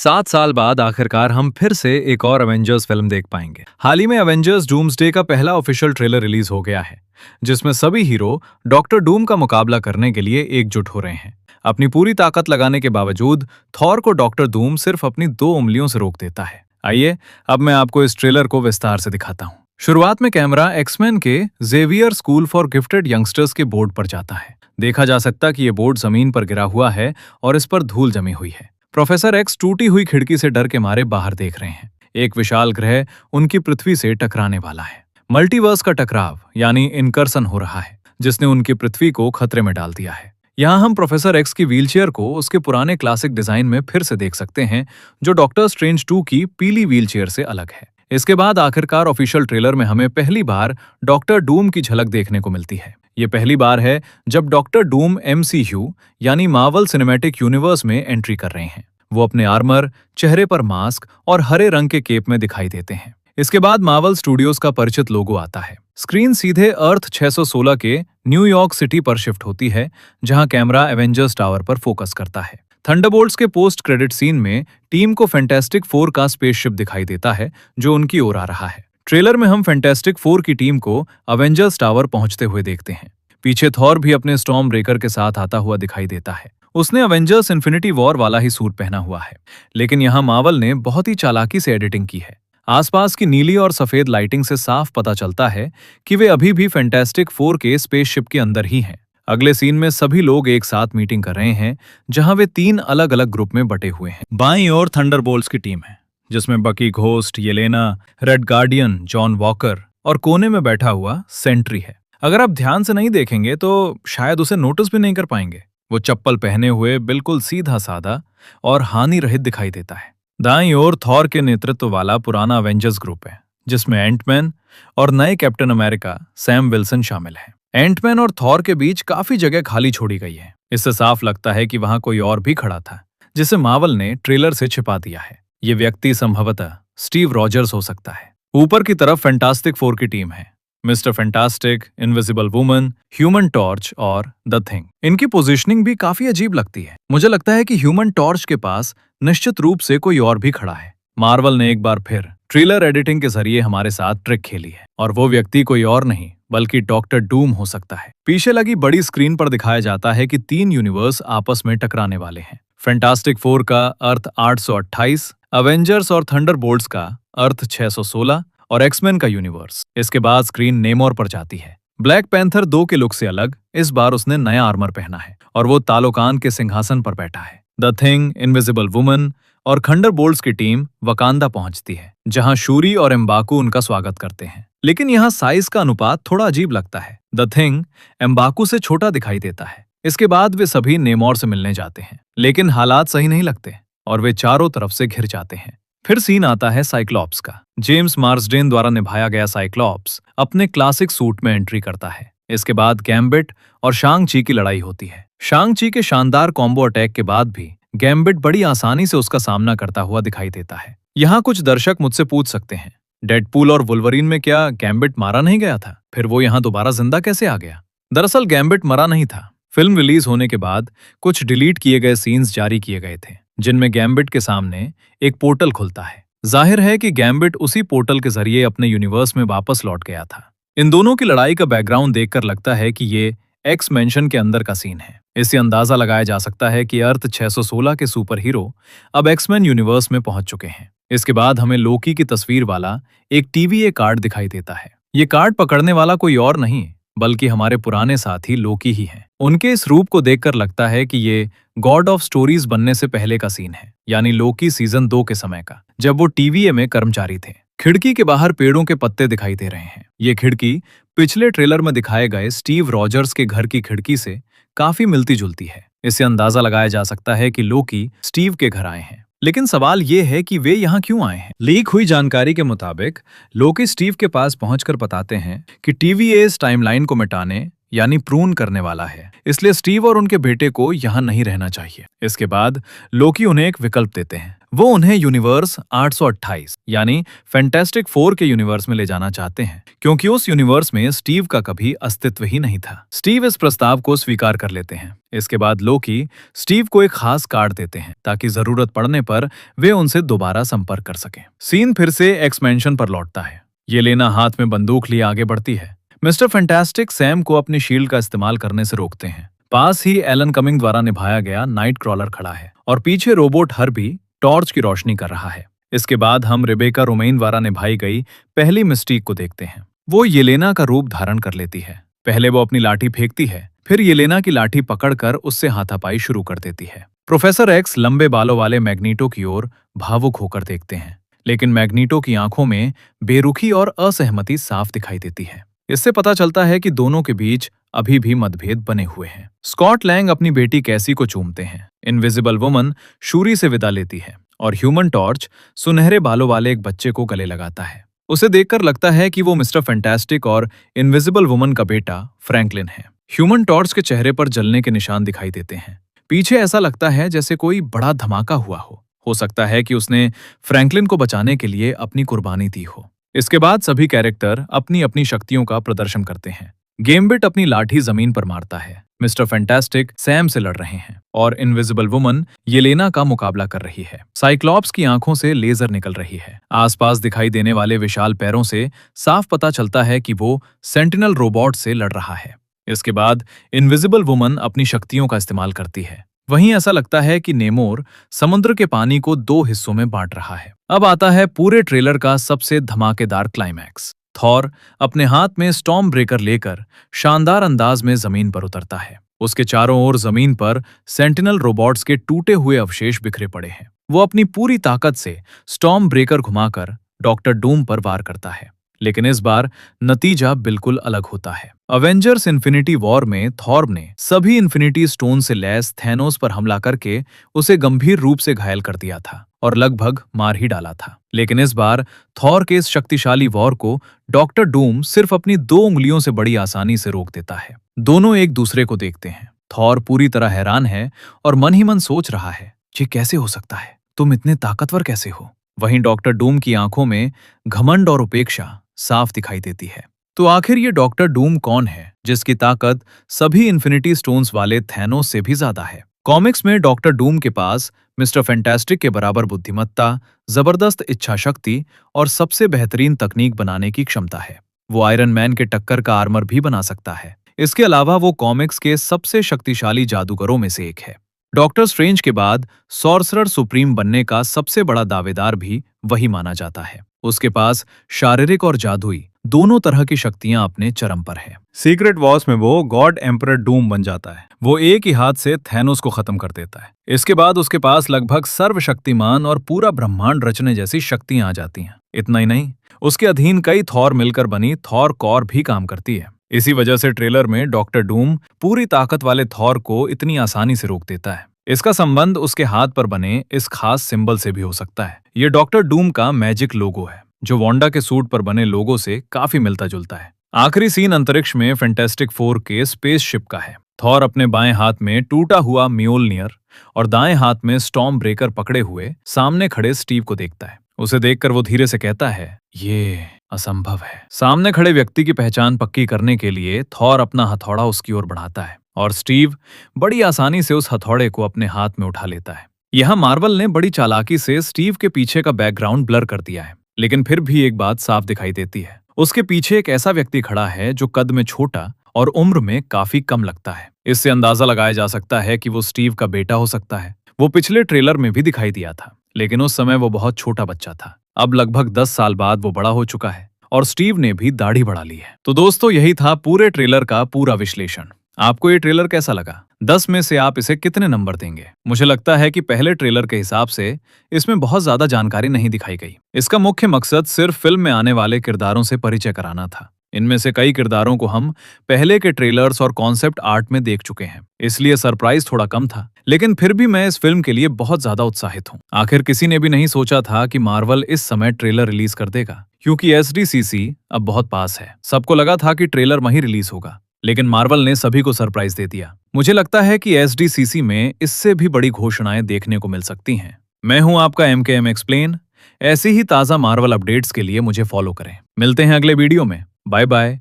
7 साल बाद आखिरकार हम फिर से एक और एवेंजर्स फिल्म देख पाएंगे। हाल ही में एवेंजर्स डूम्सडे का पहला ऑफिशियल ट्रेलर रिलीज हो गया है, जिसमें सभी हीरो डॉक्टर डूम का मुकाबला करने के लिए एकजुट हो रहे हैं। अपनी पूरी ताकत लगाने के बावजूद थॉर को डॉक्टर डूम सिर्फ अपनी 2 उंगलियों से रोक देता है। आइए अब मैं आपको इस ट्रेलर को विस्तार से दिखाता हूँ। शुरुआत में कैमरा एक्समैन के Xavier school for gifted youngsters के बोर्ड पर जाता है। देखा जा सकता कि ये बोर्ड जमीन पर गिरा हुआ है और इस पर धूल जमी हुई है। प्रोफेसर एक्स टूटी हुई खिड़की से डर के मारे बाहर देख रहे हैं। एक विशाल ग्रह उनकी पृथ्वी से टकराने वाला है। मल्टीवर्स का टकराव यानी इनकर्सन हो रहा है, जिसने उनकी पृथ्वी को खतरे में डाल दिया है। यहाँ हम प्रोफेसर एक्स की व्हीलचेयर को उसके पुराने क्लासिक डिजाइन में फिर से देख सकते हैं, जो डॉक्टर स्ट्रेंज 2 की पीली व्हीलचेयर से अलग है। इसके बाद आखिरकार ऑफिशियल ट्रेलर में हमें पहली बार डॉक्टर डूम की झलक देखने को मिलती है। ये पहली बार है जब डॉक्टर डूम MCU यानी मार्वल सिनेमैटिक यूनिवर्स में एंट्री कर रहे हैं। वो अपने आर्मर, चेहरे पर मास्क और हरे रंग के केप में दिखाई देते हैं। इसके बाद मार्वल स्टूडियोज का परिचित लोगो आता है। स्क्रीन सीधे अर्थ 616 के न्यूयॉर्क सिटी पर शिफ्ट होती है, जहां कैमरा एवेंजर्स टावर पर फोकस करता है। थंडरबोल्ट्स के पोस्ट क्रेडिट सीन में टीम को फैंटास्टिक 4 का स्पेसशिप दिखाई देता है, जो उनकी ओर आ रहा है। ट्रेलर में हम फैंटास्टिक 4 की टीम को अवेंजर्स टावर पहुंचते हुए देखते हैं। पीछे थॉर भी अपने स्टॉर्म ब्रेकर के साथ आता हुआ दिखाई देता है। उसने अवेंजर्स इन्फिनिटी वॉर वाला ही सूट पहना हुआ है, लेकिन यहाँ मार्वल ने बहुत ही चालाकी से एडिटिंग की है। आसपास की नीली और सफेद लाइटिंग से साफ पता चलता है कि वे अभी भी फैंटास्टिक 4 के स्पेसशिप के अंदर ही हैं। अगले सीन में सभी लोग एक साथ मीटिंग कर रहे हैं, जहां वे 3 अलग अलग ग्रुप में बटे हुए हैं। बाईं ओर थंडरबोल्ट्स की टीम है, जिसमें Bucky Ghost, Yelena, Red Guardian, John Walker और कोने में बैठा हुआ सेंट्री है। अगर आप ध्यान से नहीं देखेंगे तो शायद उसे नोटिस भी नहीं कर पाएंगे। वो चप्पल पहने हुए बिल्कुल सीधा साधा और हानि रहित दिखाई देता है। दाईं ओर थॉर के नेतृत्व वाला पुराना अवेंजर्स ग्रुप है, जिसमें एंटमैन और नए कैप्टन अमेरिका सैम विल्सन शामिल हैं। एंटमैन और थॉर के बीच काफी जगह खाली छोड़ी गई है। इससे साफ लगता है कि वहां कोई और भी खड़ा था, जिसे मार्वल ने ट्रेलर से छिपा दिया है। ये व्यक्ति संभवतः स्टीव रॉजर्स हो सकता है। ऊपर की तरफ फैंटास्टिक 4 की टीम है। Mister fantastic, invisible woman, human torch और द थिंग। इनकी पोजीशनिंग भी काफी अजीब लगती है। मुझे लगता है कि ह्यूमन टॉर्च के पास निश्चित रूप से कोई और भी खड़ा है। मार्वल ने एक बार फिर ट्रेलर एडिटिंग के जरिए हमारे साथ ट्रिक खेली है, और वो व्यक्ति कोई और नहीं बल्कि डॉक्टर डूम हो सकता है। पीछे लगी बड़ी स्क्रीन पर दिखाया जाता है कि 3 यूनिवर्स आपस में टकराने वाले हैं। फैंटास्टिक 4 का अर्थ 828, अवेंजर्स और थंडरबोल्ट्स का अर्थ 616 और एक्समैन का यूनिवर्स। इसके बाद स्क्रीन नेमोर पर जाती है। ब्लैक पैंथर 2 के लुक से अलग इस बार उसने नया आर्मर पहना है और वो तालोकान के सिंहासन पर बैठा है। द थिंग, इनविजिबल वुमन और थंडरबोल्ट्स की टीम वकांदा पहुंचती है, जहां शूरी और एम्बाकू उनका स्वागत करते हैं। लेकिन यहाँ साइज का अनुपात थोड़ा अजीब लगता है। द थिंग एम्बाकू से छोटा दिखाई देता है। इसके बाद वे सभी नेमोर से मिलने जाते हैं, लेकिन हालात सही नहीं लगते और वे चारों तरफ से घिर जाते हैं। फिर सीन आता है साइक्लॉप्स का। जेम्स मार्सडेन द्वारा निभाया गया साइक्लॉप्स अपने क्लासिक सूट में एंट्री करता है। इसके बाद गैम्बिट और शांग ची की लड़ाई होती है। शांग ची के शानदार कॉम्बो अटैक के बाद भी गैम्बिट बड़ी आसानी से उसका सामना करता हुआ दिखाई देता है। यहाँ कुछ दर्शक मुझसे पूछ सकते हैं, डेडपूल और वुल्वरीन में क्या गैम्बिट मारा नहीं गया था? फिर वो यहाँ दोबारा जिंदा कैसे आ गया? दरअसल गैम्बिट मरा नहीं था। फिल्म रिलीज होने के बाद कुछ डिलीट किए गए सीन्स जारी किए गए थे, जिनमें गैम्बिट के सामने एक पोर्टल खुलता है। जाहिर है कि गैम्बिट उसी पोर्टल के जरिए अपने यूनिवर्स में वापस लौट गया था। इन दोनों की लड़ाई का बैकग्राउंड देखकर लगता है कि ये एक्स मेंशन के अंदर का सीन है। इससे अंदाजा लगाया जा सकता है कि अर्थ 616 के सुपर हीरो अब एक्समैन यूनिवर्स में पहुंच चुके हैं। इसके बाद हमें लोकी की तस्वीर वाला एक TVA कार्ड दिखाई देता है। ये कार्ड पकड़ने वाला कोई और नहीं बल्कि हमारे पुराने साथी लोकी ही हैं। उनके इस रूप को देखकर लगता है कि ये गॉड ऑफ स्टोरीज बनने से पहले का सीन है, यानी लोकी सीजन 2 के समय का, जब वो TVA में कर्मचारी थे। खिड़की के बाहर पेड़ों के पत्ते दिखाई दे रहे हैं। ये खिड़की पिछले ट्रेलर में दिखाए गए स्टीव रॉजर्स के घर की खिड़की से काफी मिलती जुलती है। इससे अंदाजा लगाया जा सकता है कि लोकी स्टीव के घर आए हैं। लेकिन सवाल ये है कि वे यहाँ क्यों आए हैं? लीक हुई जानकारी के मुताबिक लोकी स्टीव के पास पहुंचकर बताते हैं कि TVA इस टाइमलाइन को मिटाने यानी प्रून करने वाला है, इसलिए स्टीव और उनके बेटे को यहाँ नहीं रहना चाहिए। इसके बाद लोकी उन्हें एक विकल्प देते हैं। वो उन्हें यूनिवर्स 828 यानी फैंटास्टिक फोर के यूनिवर्स में ले जाना चाहते हैं, क्योंकि उस यूनिवर्स में स्टीव का कभी अस्तित्व ही नहीं था। स्टीव इस प्रस्ताव को स्वीकार कर लेते हैं। इसके बाद लोकी स्टीव को एक खास कार्ड देते हैं ताकि जरूरत पड़ने पर वे उनसे दोबारा संपर्क कर सकें। सीन फिर से एक्स मैंशन पर लौटता है। येलेना हाथ में बंदूक लिए आगे बढ़ती है। मिस्टर फैंटास्टिक सैम को अपनी शील्ड का इस्तेमाल करने से रोकते हैं। पास ही एलन कमिंग द्वारा निभाया गया नाइट क्रॉलर खड़ा है और पीछे रोबोट हर्बी टॉर्च की रोशनी कर रहा है। इसके बाद हम रेबेका रोमेन द्वारा निभाई गई पहली मिस्टीक को देखते हैं। वो येलेना का रूप धारण कर लेती है। पहले वो अपनी लाठी फेंकती है, फिर येलेना की लाठी पकड़कर उससे हाथापाई शुरू कर देती है। प्रोफेसर एक्स लंबे बालों वाले मैग्नीटो की ओर भावुक होकर देखते हैं, लेकिन मैग्नीटो की आंखों में बेरुखी और असहमति साफ दिखाई देती है। इससे पता चलता है कि दोनों के बीच अभी भी मतभेद बने हुए हैं। स्कॉट लैंग अपनी बेटी कैसी को चूमते हैं। इनविजिबल वुमन शूरी से विदा लेती है और ह्यूमन टॉर्च सुनहरे बालों वाले एक बच्चे को गले लगाता है। उसे देखकर लगता है कि वो मिस्टर फैंटास्टिक और इनविजिबल वुमन का बेटा फ्रैंकलिन है। ह्यूमन टॉर्च के चेहरे पर जलने के निशान दिखाई देते हैं। पीछे ऐसा लगता है जैसे कोई बड़ा धमाका हुआ हो सकता है कि उसने फ्रैंकलिन को बचाने के लिए अपनी कुर्बानी दी हो। इसके बाद सभी कैरेक्टर अपनी अपनी शक्तियों का प्रदर्शन करते हैं। गेमबिट अपनी लाठी जमीन पर मारता है। मिस्टर फैंटास्टिक सैम से लड़ रहे हैं और इनविजिबल वुमन येलेना का मुकाबला कर रही है। साइक्लॉप्स की आंखों से लेजर निकल रही है। आसपास दिखाई देने वाले विशाल पैरों से साफ पता चलता है कि वो सेंटिनल रोबोट से लड़ रहा है। इसके बाद इनविजिबल वुमन अपनी शक्तियों का इस्तेमाल करती है। वहीं ऐसा लगता है कि नेमोर समुद्र के पानी को दो हिस्सों में बांट रहा है। अब आता है पूरे ट्रेलर का सबसे धमाकेदार क्लाइमैक्स। थॉर अपने हाथ में स्टॉर्म ब्रेकर लेकर शानदार अंदाज में जमीन पर उतरता है। उसके चारों ओर जमीन पर सेंटिनल रोबोट्स के टूटे हुए अवशेष बिखरे पड़े हैं। वो अपनी पूरी ताकत से स्टॉर्म ब्रेकर घुमाकर डॉक्टर डूम पर वार करता है, लेकिन इस बार नतीजा बिल्कुल अलग होता है। अवेंजर्स इन्फिनिटी वॉर में थॉर ने सभी इन्फिनिटी स्टोन से लैस थैनोस पर हमला करके उसे गंभीर रूप से घायल कर दिया था और लगभग मार ही डाला था। लेकिन इस बार थॉर के इस शक्तिशाली वॉर को डॉक्टर डूम सिर्फ अपनी 2 उंगलियों से बड़ी आसानी से रोक देता है। दोनों एक दूसरे को देखते हैं। थॉर पूरी तरह हैरान है और मन ही मन सोच रहा है, ये कैसे हो सकता है? तुम इतने ताकतवर कैसे हो? वहीं डॉक्टर डूम की आंखों में घमंड और उपेक्षा साफ दिखाई देती है। तो आखिर ये डॉक्टर डूम कौन है जिसकी ताकत सभी इन्फिनिटी स्टोन्स वाले थैनोस से भी ज्यादा है? कॉमिक्स में डॉक्टर डूम के पास मिस्टर फैंटास्टिक के बराबर बुद्धिमत्ता, जबरदस्त इच्छा शक्ति और सबसे बेहतरीन तकनीक बनाने की क्षमता है। वो आयरन मैन के टक्कर का आर्मर भी बना सकता है। इसके अलावा वो कॉमिक्स के सबसे शक्तिशाली जादूगरों में से एक है। डॉक्टर स्ट्रेंज के बाद सॉर्सरर सुप्रीम बनने का सबसे बड़ा दावेदार भी वही माना जाता है। उसके पास शारीरिक और जादुई दोनों तरह की शक्तियां अपने चरम पर है। सीक्रेट वॉर्स में वो गॉड एम्परर डूम बन जाता है। वो एक ही हाथ से थैनोस को खत्म कर देता है। इसके बाद उसके पास लगभग सर्वशक्तिमान और पूरा ब्रह्मांड रचने जैसी शक्तियां आ जाती हैं। इतना ही नहीं, उसके अधीन कई थॉर मिलकर बनी थॉर कॉर भी काम करती है। इसी वजह से ट्रेलर में डॉक्टर डूम पूरी ताकत वाले थॉर को इतनी आसानी से रोक देता है। इसका संबंध उसके हाथ पर बने इस खास सिंबल से भी हो सकता है। ये डॉक्टर डूम का मैजिक लोगो है, जो वांडा के सूट पर बने लोगो से काफी मिलता जुलता है। आखिरी सीन अंतरिक्ष में फैंटास्टिक फोर के स्पेसशिप का है। थॉर अपने बाएं हाथ में टूटा हुआ म्योल्नियर और दाएं हाथ में स्टॉर्म ब्रेकर पकड़े हुए सामने खड़े स्टीव को देखता है। उसे देखकर वो धीरे से कहता है, ये असंभव है। सामने खड़े व्यक्ति की पहचान पक्की करने के लिए थॉर अपना हथौड़ा उसकी ओर बढ़ाता है और स्टीव बड़ी आसानी से उस हथौड़े को अपने हाथ में उठा लेता है। यहाँ मार्वल ने बड़ी चालाकी से स्टीव के पीछे का बैकग्राउंड ब्लर कर दिया है, लेकिन फिर भी एक बात साफ दिखाई देती है। उसके पीछे एक ऐसा व्यक्ति खड़ा है जो कद में छोटा और उम्र में काफी कम लगता है। इससे अंदाजा लगाया जा सकता है कि वो स्टीव का बेटा हो सकता है। वो पिछले ट्रेलर में भी दिखाई दिया था, लेकिन उस समय वो बहुत छोटा बच्चा था। अब लगभग 10 साल बाद वो बड़ा हो चुका है और स्टीव ने भी दाढ़ी बढ़ा ली है। तो दोस्तों, यही था पूरे ट्रेलर का पूरा विश्लेषण। आपको ये ट्रेलर कैसा लगा? 10 में से आप इसे कितने नंबर देंगे? मुझे लगता है कि पहले ट्रेलर के हिसाब से इसमें बहुत ज्यादा जानकारी नहीं दिखाई गई। इसका मुख्य मकसद सिर्फ फिल्म में आने वाले किरदारों से परिचय कराना था। इनमें से कई किरदारों को हम पहले के ट्रेलर्स और कॉन्सेप्ट आर्ट में देख चुके हैं, इसलिए सरप्राइज थोड़ा कम था। लेकिन फिर भी मैं इस फिल्म के लिए बहुत ज्यादा उत्साहित हूँ। आखिर किसी ने भी नहीं सोचा था कि मार्वल इस समय ट्रेलर रिलीज कर देगा, क्योंकि SDCC अब बहुत पास है। सबको लगा था कि ट्रेलर वहीं रिलीज होगा, लेकिन मार्वल ने सभी को सरप्राइज दे दिया। मुझे लगता है कि SDCC में इससे भी बड़ी घोषणाएं देखने को मिल सकती हैं। मैं हूं आपका MKM एक्सप्लेन। ऐसी ही ताज़ा मार्वल अपडेट्स के लिए मुझे फॉलो करें। मिलते हैं अगले वीडियो में। Bye bye.